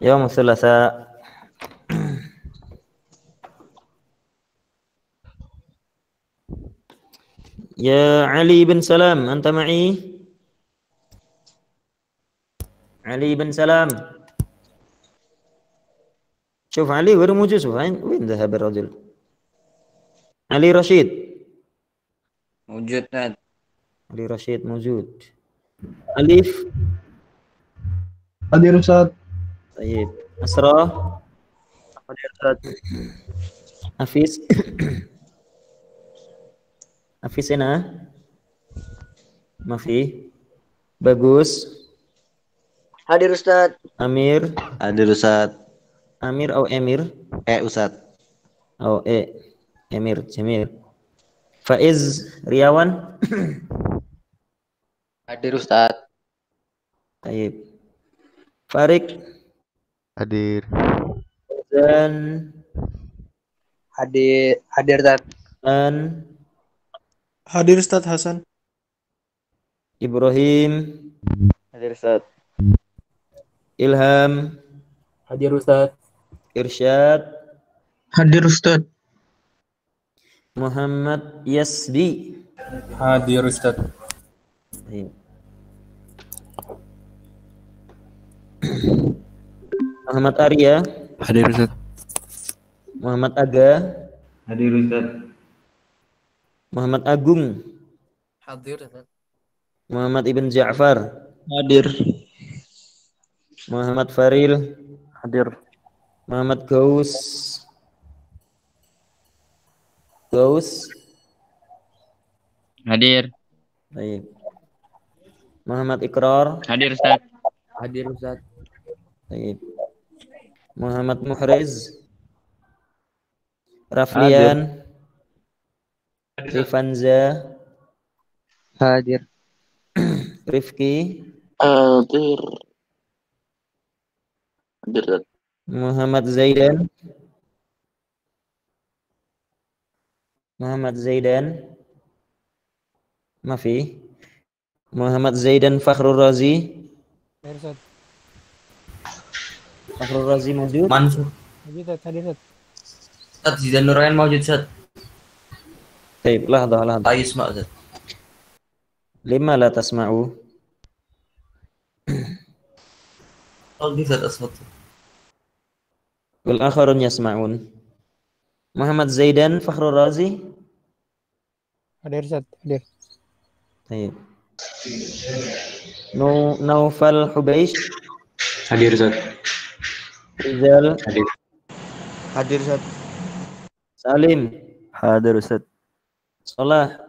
يوم الثلاثاء يا علي بن سلام أنت معي؟ علي بن سلام. شوف علي غير موجود. وين ذهب الرجل؟ علي رشيد موجود Ustaz. علي رشيد موجود. أليف حاضر أستاذ. طيب أسرى Hadir Ustaz. أفيس أفيس هنا ما في. bagus. Hadir Ustaz. Amir. Hadir Ustaz. Amir atau Emir? Ustaz. Oh, Emir, Jamil. Faiz Riawan. Hadir Ustaz. Taib. Farik. Hadir. Dan Hadir Ustaz. Hadir Ustaz Hasan. Ibrahim. Hadir Ustaz. Ilham. Hadir Ustaz. Irsyad. Hadir Ustaz. Muhammad Yasdi. Hadir Ustaz. Taib. Muhammad Arya. Hadir Ustaz. Muhammad Aga. Hadir Ustaz. Muhammad Agung. Hadir Ustaz. Muhammad Ibn Ja'far. Hadir. Muhammad Faril. Hadir. Muhammad Gaus. Hadir. Baik. Muhammad Ikrar. Hadir Ustaz. Hadir Ustaz. Baik. Muhammad Muhriz. Raflian. Rifanza. Hadir. Rifki. Hadir. Hadir Ustaz. Muhammad Zaidan. Muhammad Zaidan. Mafi. Muhammad Zaidan Fakhrul Razi. Fakhrul Razi maju. Mansur. Ustaz Zidan Nurain موجود Ustaz. Baik, lahdah. Ayo isma Ustaz. Lima la tasma'u. Oh, Ustaz aswat. Wal akharun yasma'un. Muhammad Zaidan Fakhrul Razi. Hadir Ustaz. Hadir. Baik. Naufal Hubaish. Hadir Ustaz. Rizal. Hadir. Hadir Ustaz. Salim. Hadir Ustaz. Salah.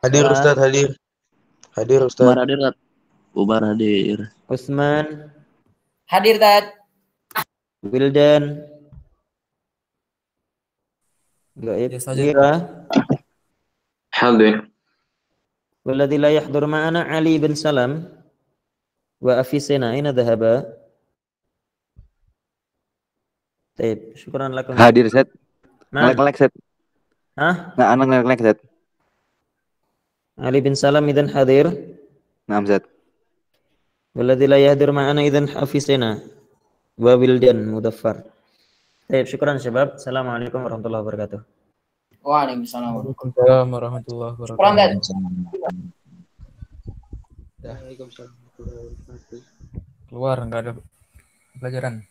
Hadir Ustaz. Hadir. Hadir Ustaz. Umar hadir Ustaz. Umar hadir. Utsman. Hadir Ustaz. Wildan. Gaib. Ya saja. Gira. Hadir. والذي لا يحضر معنا علي بن سلام وأفيسنا أين ذهب؟ طيب شكرا لكم. Hadir Ustaz. نعم. Ngelek Ustaz. ها Nah, anak ngelek Ustaz. علي بن سلام إذن حاضر. Nah, Ustaz. والذي لا يحضر معنا إذن أفيسنا. Wa wildan mudaffar. Baik, syukran syabab. Assalamualaikum warahmatullahi wabarakatuh. Waalaikumsalam. Waalaikumsalam warahmatullahi Kurang wabarakatuh. Waalaikumsalam. Keluar, nggak ada pelajaran.